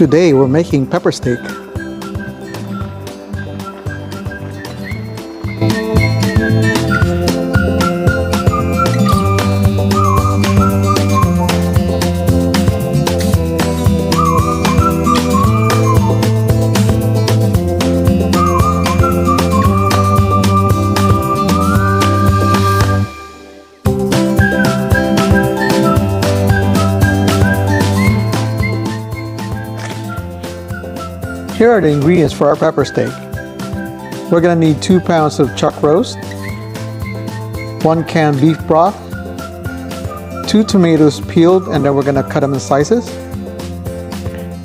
Today we're making pepper steak. Here are the ingredients for our pepper steak. We're gonna need 2 pounds of chuck roast, 1 can beef broth, 2 tomatoes peeled and then we're gonna cut them in slices,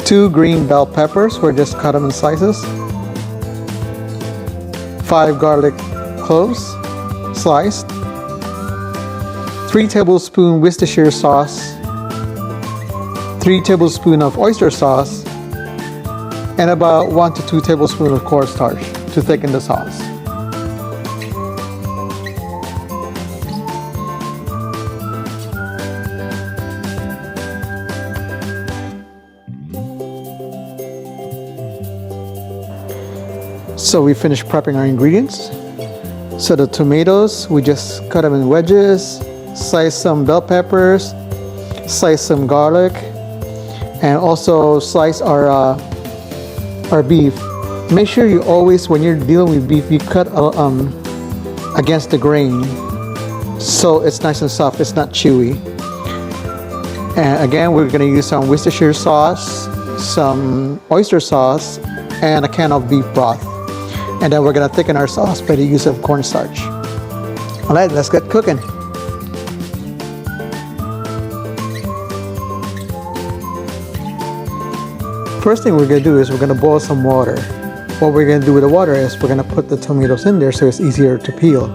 2 green bell peppers, we're just cut them in slices, 5 garlic cloves sliced, 3 tablespoons Worcestershire sauce, 3 tablespoons of oyster sauce, and about 1 to 2 tablespoons of cornstarch to thicken the sauce. So we finished prepping our ingredients. So the tomatoes, we just cut them in wedges, slice some bell peppers, slice some garlic, and also slice our beef. Make sure you always, when you're dealing with beef, you cut against the grain so it's nice and soft, it's not chewy. And again, we're going to use some Worcestershire sauce, some oyster sauce, and a can of beef broth. And then we're going to thicken our sauce by the use of cornstarch. All right, let's get cooking. First thing we're going to do is we're going to boil some water. What we're going to do with the water is we're going to put the tomatoes in there so it's easier to peel.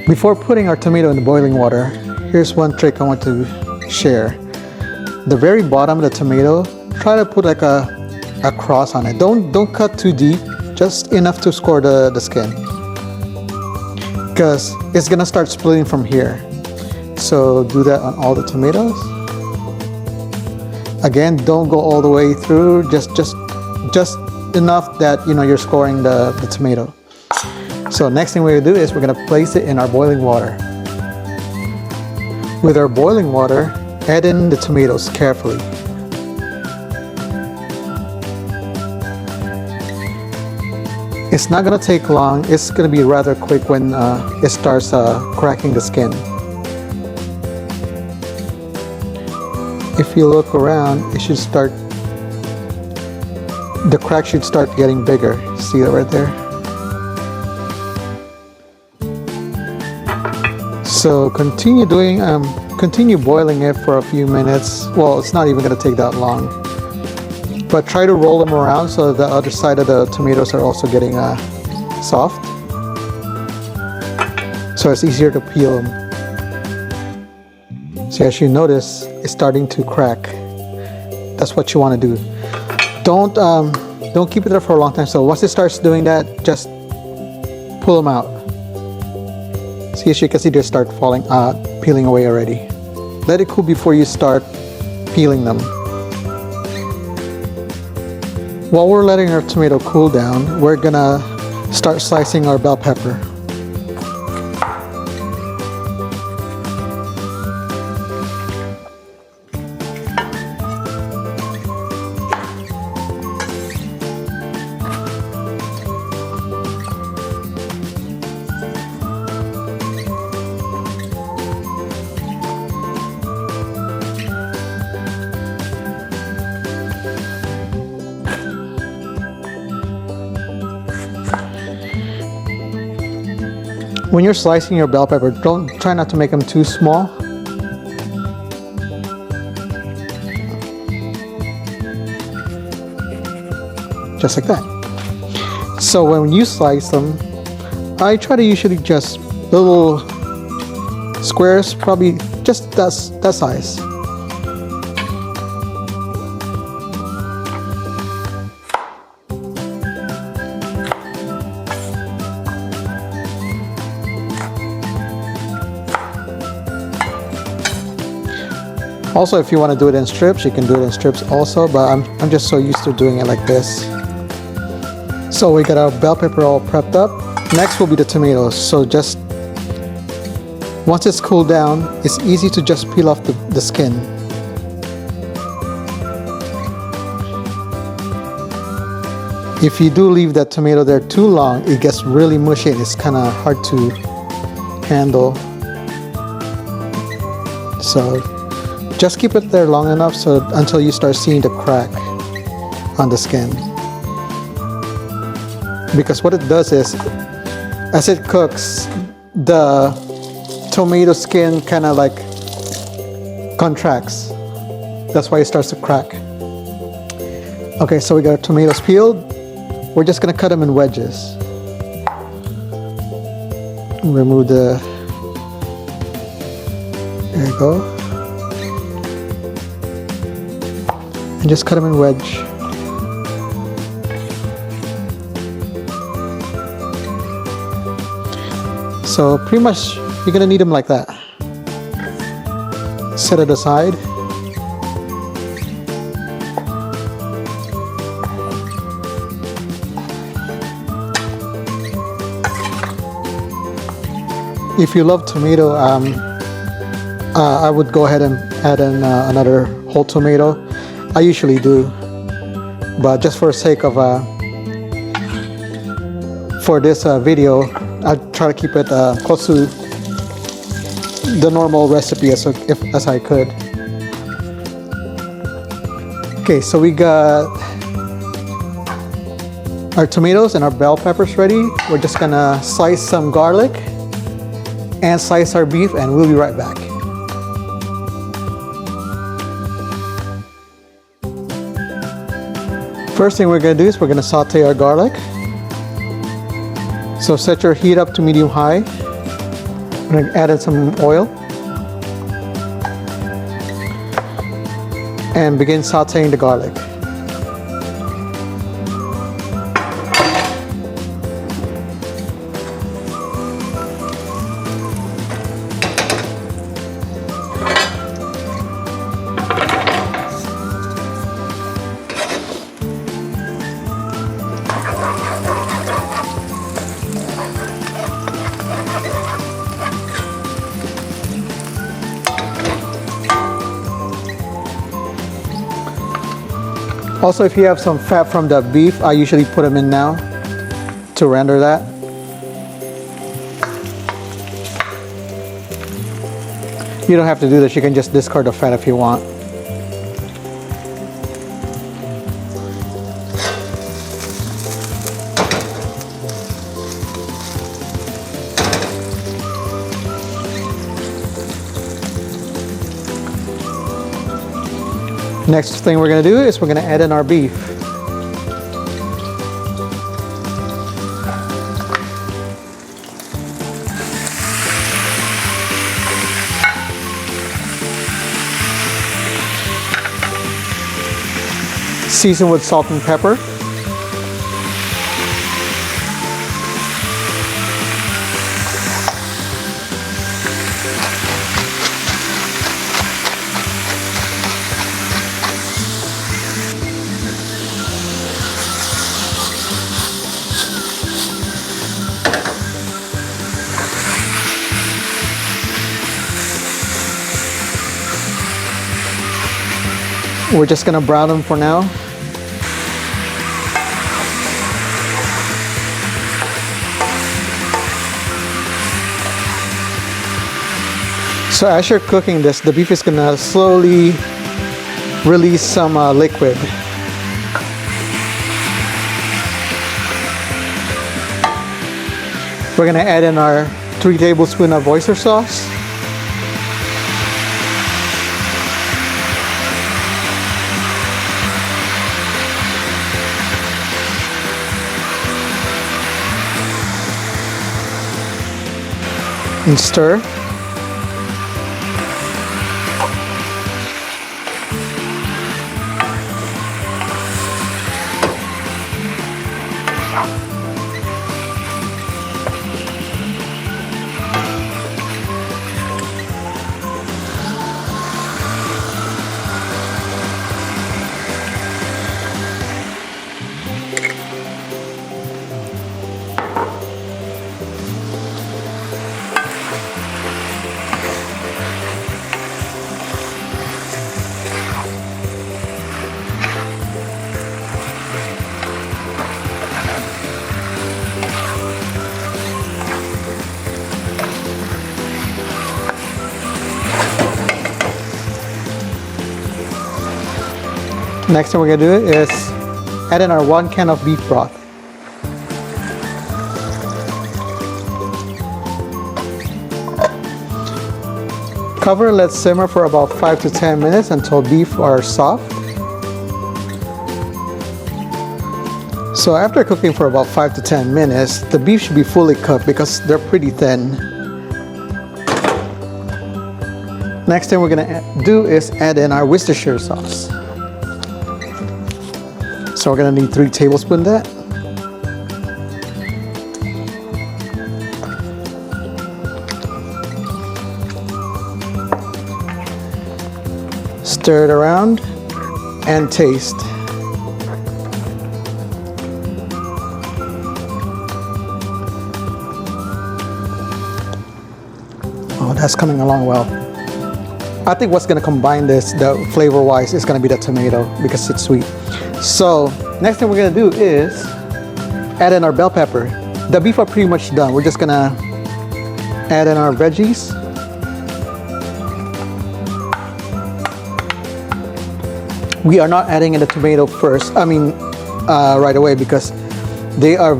Before putting our tomato in the boiling water, here's one trick I want to share. The very bottom of the tomato, try to put like a cross on it. Don't cut too deep, just enough to score the skin, because it's going to start splitting from here. So do that on all the tomatoes. Again, don't go all the way through, just enough that you're scoring the tomato. So next thing we're gonna do is we're gonna place it in our boiling water. With our boiling water, add in the tomatoes carefully. It's not gonna take long, it's gonna be rather quick when it starts cracking the skin. If you look around, the crack should start getting bigger. See that right there? So continue boiling it for a few minutes. Well, it's not even going to take that long. But try to roll them around so the other side of the tomatoes are also getting soft. So it's easier to peel them. So as you notice, it's starting to crack. That's what you want to do. Don't keep it there for a long time. So once it starts doing that, just pull them out. See, as you can see, they start peeling away already. Let it cool before you start peeling them. While we're letting our tomato cool down, we're gonna start slicing our bell pepper. When you're slicing your bell pepper, try not to make them too small. Just like that. So when you slice them, I try to usually just little squares, probably just that size. Also, if you want to do it in strips, you can do it in strips also, but I'm just so used to doing it like this. So we got our bell pepper all prepped up. Next will be the tomatoes. So just once it's cooled down, it's easy to just peel off the skin. If you do leave that tomato there too long, it gets really mushy and it's kind of hard to handle. So just keep it there long enough until you start seeing the crack on the skin. Because what it does is, as it cooks, the tomato skin kind of like contracts. That's why it starts to crack. Okay, so we got our tomatoes peeled. We're just gonna cut them in wedges. Remove the, there you go. And just cut them in wedge. So pretty much you're gonna need them like that. Set it aside. If you love tomato, I would go ahead and add in another whole tomato. I usually do, but just for the sake of for this video, I try to keep it close to the normal recipe as I could. Okay, so we got our tomatoes and our bell peppers ready. We're just gonna slice some garlic and slice our beef, and we'll be right back. First thing we're gonna do is we're gonna saute our garlic. So set your heat up to medium-high. I'm gonna add in some oil and begin sauteing the garlic. Also, if you have some fat from the beef, I usually put them in now to render that. You don't have to do this, you can just discard the fat if you want. Next thing we're going to do is we're going to add in our beef. Season with salt and pepper. We're just gonna brown them for now. So as you're cooking this, the beef is gonna slowly release some liquid. We're gonna add in our 3 tablespoons of oyster sauce. And stir. Next thing we're gonna do is add in our 1 can of beef broth. Cover and let simmer for about 5 to 10 minutes until beef are soft. So after cooking for about 5 to 10 minutes, the beef should be fully cooked because they're pretty thin. Next thing we're gonna do is add in our Worcestershire sauce. So we're gonna need 3 tablespoons of that. Stir it around and taste. Oh, that's coming along well. I think what's gonna combine this, the flavor-wise, is gonna be the tomato because it's sweet. So next thing we're gonna do is add in our bell pepper. The beef are pretty much done. We're just gonna add in our veggies. We are not adding in the tomato first, right away, because they are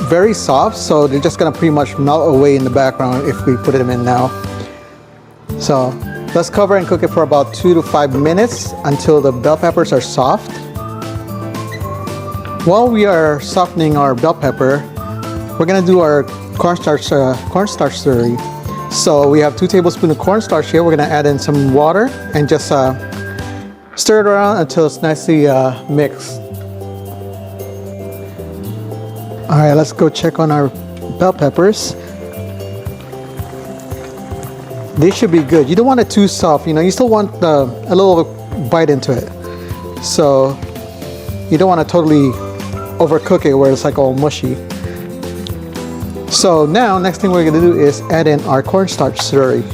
very soft, so they're just gonna pretty much melt away in the background if we put them in now. So let's cover and cook it for about 2 to 5 minutes until the bell peppers are soft. While we are softening our bell pepper, we're gonna do our cornstarch slurry. So we have 2 tablespoons of cornstarch here. We're gonna add in some water and just stir it around until it's nicely mixed. All right, let's go check on our bell peppers. They should be good. You don't want it too soft, you still want a little bite into it. So you don't want to totally overcook it where it's like all mushy. So now, next thing we're gonna do is add in our cornstarch slurry.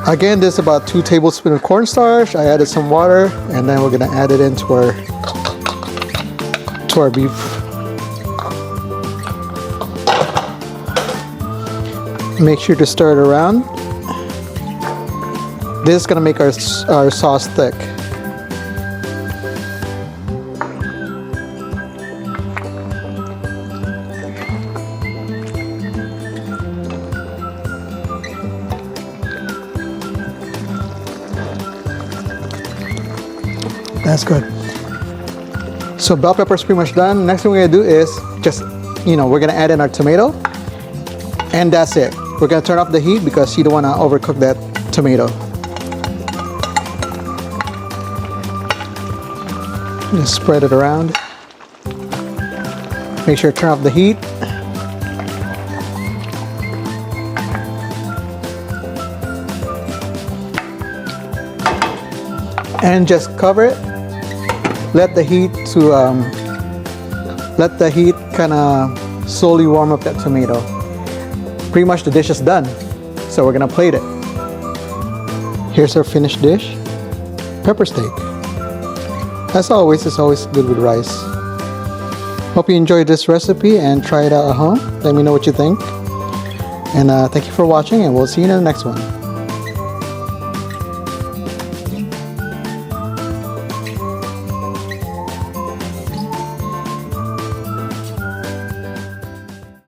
Again, this is about 2 tablespoons of cornstarch. I added some water, and then we're gonna add it into our beef. Make sure to stir it around. This is gonna make our sauce thick. That's good. So bell pepper's pretty much done. Next thing we're gonna do is just, we're gonna add in our tomato, and that's it. We're gonna turn off the heat because you don't wanna overcook that tomato. Just spread it around. Make sure to turn off the heat. And just cover it. Let the heat kind of slowly warm up that tomato. Pretty much the dish is done. So we're gonna plate it. Here's our finished dish. Pepper steak. As always, it's always good with rice. Hope you enjoyed this recipe and try it out at home. Let me know what you think. And thank you for watching, and we'll see you in the next one.